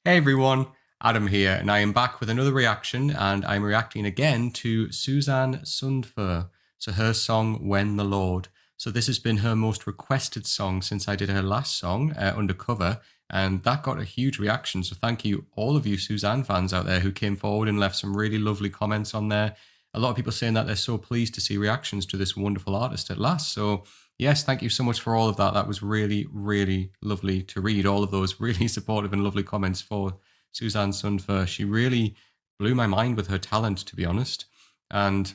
Hey everyone, Adam here, and I am back with another reaction, and I'm reacting again to Susanne Sundfør, so her song When the Lord. So this has been her most requested song since I did her last song, Undercover, and that got a huge reaction, so thank you all of you Susanne fans out there who came forward and left some really lovely comments on there. A lot of people saying that they're so pleased to see reactions to this wonderful artist at last, so yes, thank you so much for all of that. That was really, really lovely to read. All of those really supportive and lovely comments for Susanne Sundfør. She really blew my mind with her talent, to be honest. And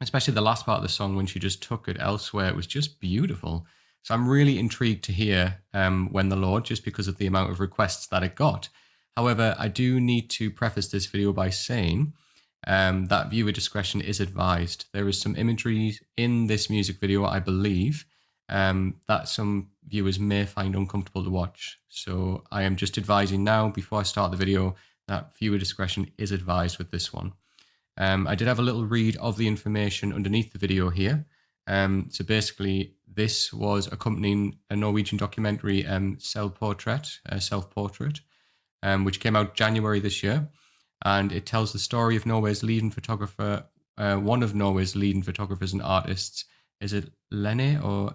especially the last part of the song when she just took it elsewhere, it was just beautiful. So I'm really intrigued to hear When the Lord, just because of the amount of requests that it got. However, I do need to preface this video by saying that viewer discretion is advised. There is some imagery in this music video, I believe, that some viewers may find uncomfortable to watch. So I am just advising now, before I start the video, that viewer discretion is advised with this one. I did have a little read of the information underneath the video here. So basically, this was accompanying a Norwegian documentary, Self-Portrait, which came out January this year. And it tells the story of Norway's leading photographer, one of Norway's leading photographers and artists. Is it Lene or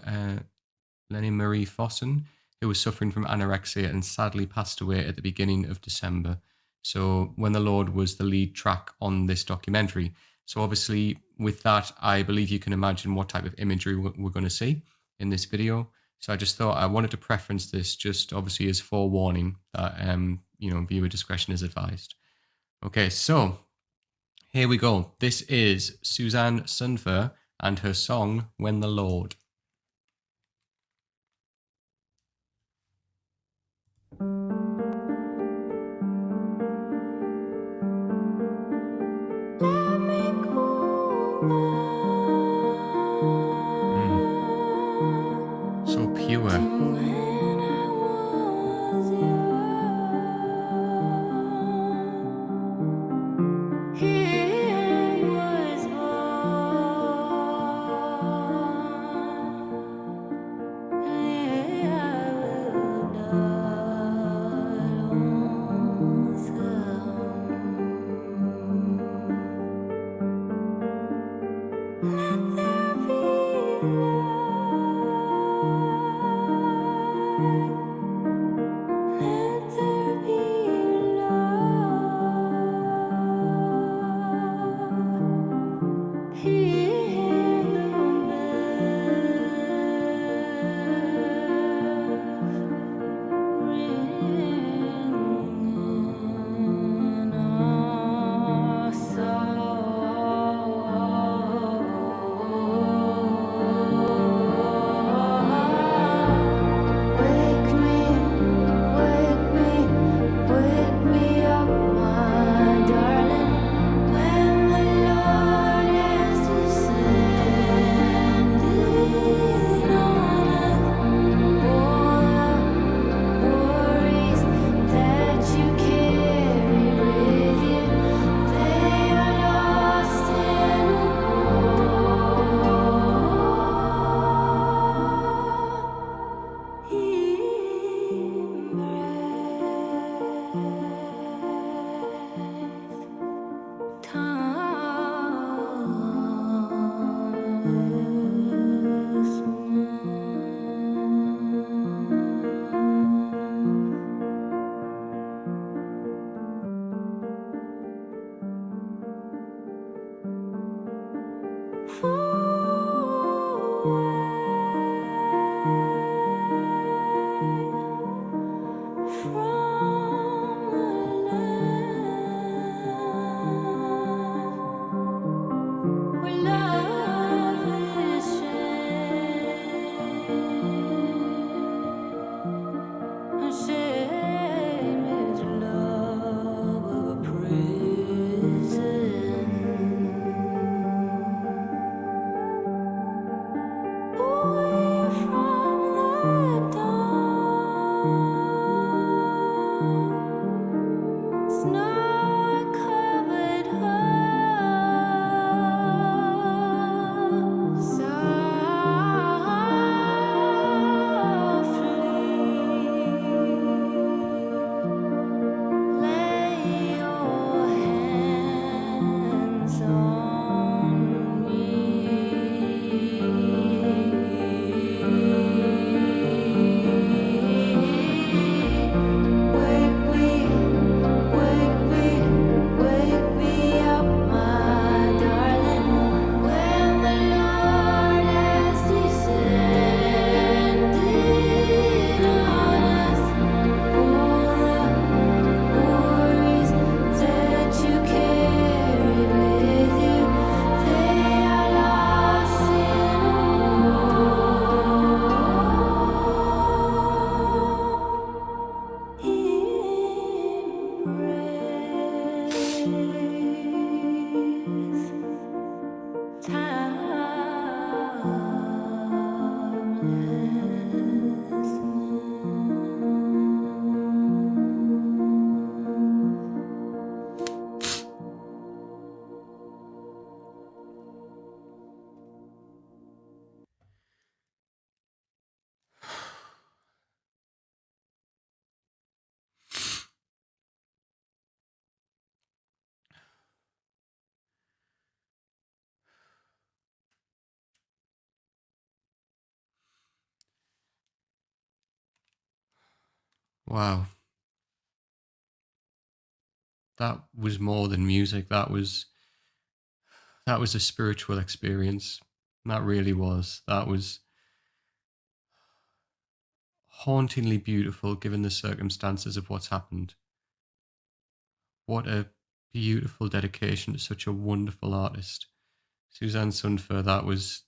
Lene Marie Fossen, who was suffering from anorexia and sadly passed away at the beginning of December. So When the Lord was the lead track on this documentary. So obviously with that, I believe you can imagine what type of imagery we're going to see in this video. So I just thought I wanted to preference this just obviously as forewarning that, viewer discretion is advised. Okay, so here we go. This is Susanne Sundfør and her song When the Lord. So pure. Wow. That was more than music. That was a spiritual experience. That really was. That was hauntingly beautiful given the circumstances of what's happened. What a beautiful dedication to such a wonderful artist. Susanne Sundfør, that was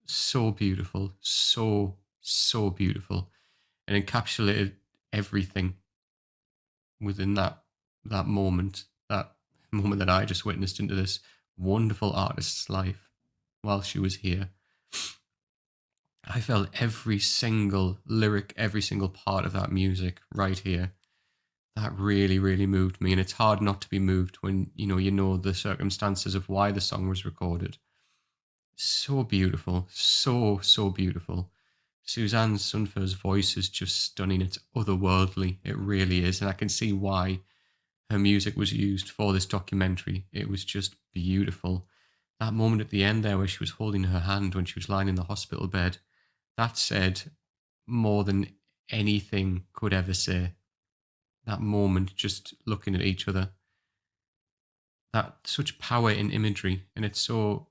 so beautiful, so beautiful, and encapsulated everything within that moment, that moment that I just witnessed into this wonderful artist's life while she was here. I felt every single lyric, every single part of that music right here. That really, really moved me, and it's hard not to be moved when you know the circumstances of why the song was recorded. So beautiful, so beautiful. Susanne Sundfør's voice is just stunning. It's otherworldly. It really is, and I can see why her music was used for this documentary. It was just beautiful. That moment at the end there where she was holding her hand when she was lying in the hospital bed, that said more than anything could ever say. That moment, just looking at each other, that such power in imagery, and it's so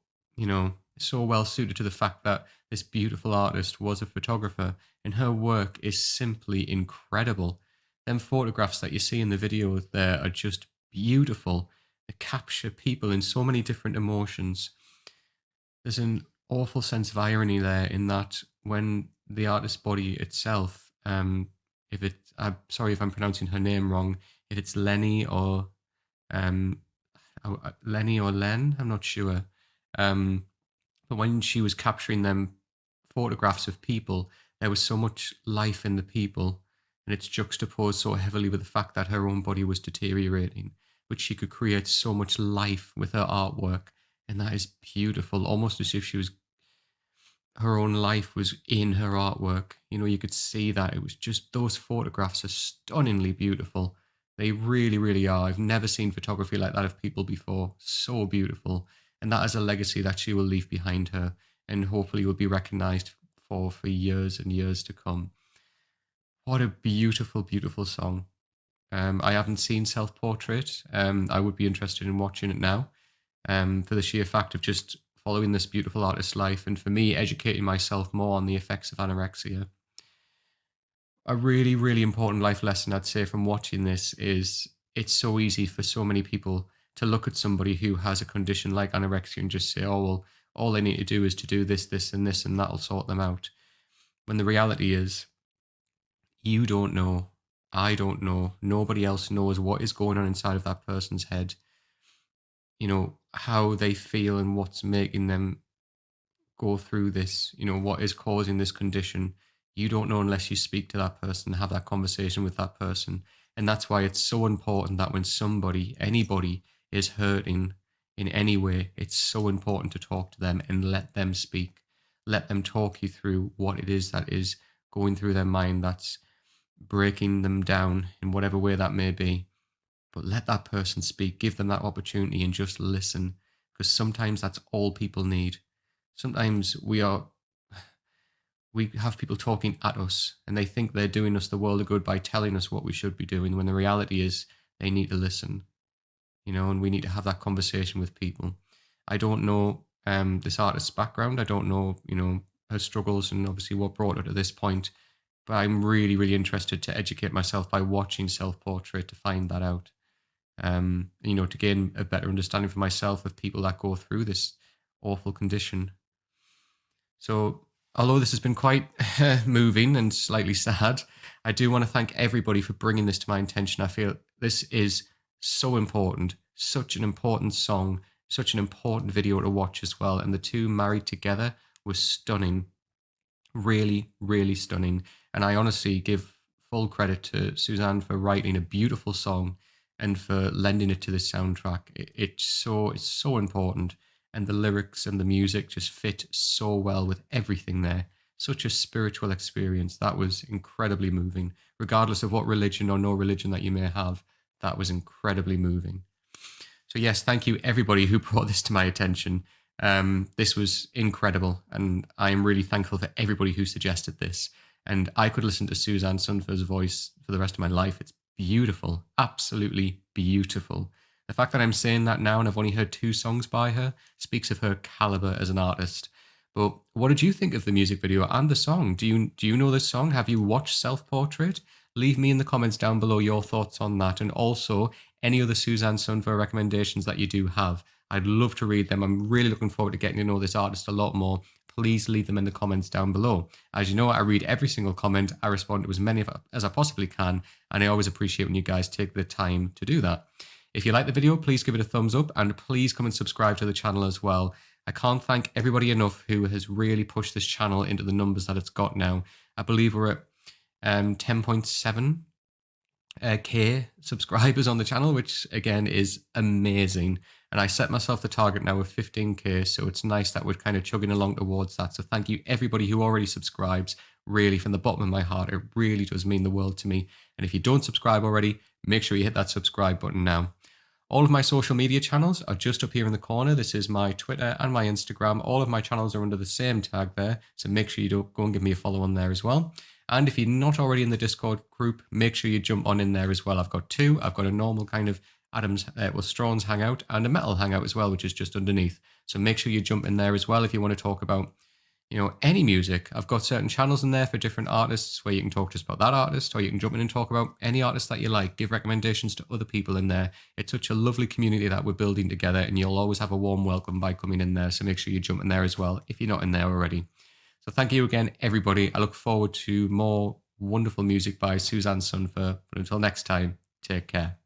well suited to the fact that this beautiful artist was a photographer, and her work is simply incredible. Them photographs that you see in the video there are just beautiful. They capture people in so many different emotions. There's an awful sense of irony there in that when the artist's body itself, if it, I'm sorry if I'm pronouncing her name wrong, if it's um, Lenny or Len, I'm not sure. Um, but when she was capturing them photographs of people, there was so much life in the people, and it's juxtaposed so heavily with the fact that her own body was deteriorating, but she could create so much life with her artwork, and that is beautiful, almost as if her own life was in her artwork. You could see that it was just those photographs are stunningly beautiful. They really, really are. I've never seen photography like that of people before. So beautiful. And that is a legacy that she will leave behind her and hopefully will be recognized for years and years to come. What a beautiful, beautiful song. I haven't seen Self Portrait. I would be interested in watching it now, for the sheer fact of just following this beautiful artist's life, and for me, educating myself more on the effects of anorexia. A really, really important life lesson I'd say from watching this is it's so easy for so many people to look at somebody who has a condition like anorexia and just say, oh, well, all they need to do is to do this, this, and this, and that'll sort them out. When the reality is, you don't know. I don't know. Nobody else knows what is going on inside of that person's head. How they feel and what's making them go through this, what is causing this condition. You don't know unless you speak to that person, have that conversation with that person. And that's why it's so important that when somebody, anybody, is hurting in any way, it's so important to talk to them and let them speak. Let them talk you through what it is that is going through their mind that's breaking them down in whatever way that may be. But let that person speak, give them that opportunity and just listen, because sometimes that's all people need. Sometimes we have people talking at us and they think they're doing us the world of good by telling us what we should be doing, when the reality is they need to listen, and we need to have that conversation with people. I don't know this artist's background. I don't know, her struggles and obviously what brought her to this point, but I'm really, really interested to educate myself by watching Self Portrait to find that out. To gain a better understanding for myself of people that go through this awful condition. So, although this has been quite moving and slightly sad, I do want to thank everybody for bringing this to my attention. I feel this is so important, such an important song, such an important video to watch as well. And the two married together was stunning, really, really stunning. And I honestly give full credit to Susanne for writing a beautiful song and for lending it to this soundtrack. It's so important, and the lyrics and the music just fit so well with everything there. Such a spiritual experience. That was incredibly moving, regardless of what religion or no religion that you may have. That was incredibly moving. So yes, thank you everybody who brought this to my attention. This was incredible, and I am really thankful for everybody who suggested this. And I could listen to Susanne Sundför's voice for the rest of my life. It's beautiful, absolutely beautiful. The fact that I'm saying that now and I've only heard 2 songs by her speaks of her caliber as an artist. But what did you think of the music video and the song? Do you know this song? Have you watched Self Portrait? Leave me in the comments down below your thoughts on that, and also any other Susanne Sundfør recommendations that you do have. I'd love to read them. I'm really looking forward to getting to know this artist a lot more. Please leave them in the comments down below. As you know, I read every single comment. I respond to as many as I possibly can, and I always appreciate when you guys take the time to do that. If you like the video, please give it a thumbs up, and please come and subscribe to the channel as well. I can't thank everybody enough who has really pushed this channel into the numbers that it's got now. I believe we're at 10.7 K subscribers on the channel, which again is amazing. And I set myself the target now of 15K, so it's nice that we're kind of chugging along towards that. So thank you everybody who already subscribes. Really, from the bottom of my heart, it really does mean the world to me. And if you don't subscribe already, make sure you hit that subscribe button now. All of my social media channels are just up here in the corner. This is my Twitter and my Instagram. All of my channels are under the same tag there, so make sure you don't go and give me a follow on there as well. And if you're not already in the Discord group, make sure you jump on in there as well. I've got 2. I've got a normal kind of Strawn's hangout and a metal hangout as well, which is just underneath. So make sure you jump in there as well if you want to talk about, any music. I've got certain channels in there for different artists where you can talk just about that artist, or you can jump in and talk about any artist that you like. Give recommendations to other people in there. It's such a lovely community that we're building together, and you'll always have a warm welcome by coming in there. So make sure you jump in there as well if you're not in there already. So thank you again, everybody. I look forward to more wonderful music by Susanne Sundfør. But until next time, take care.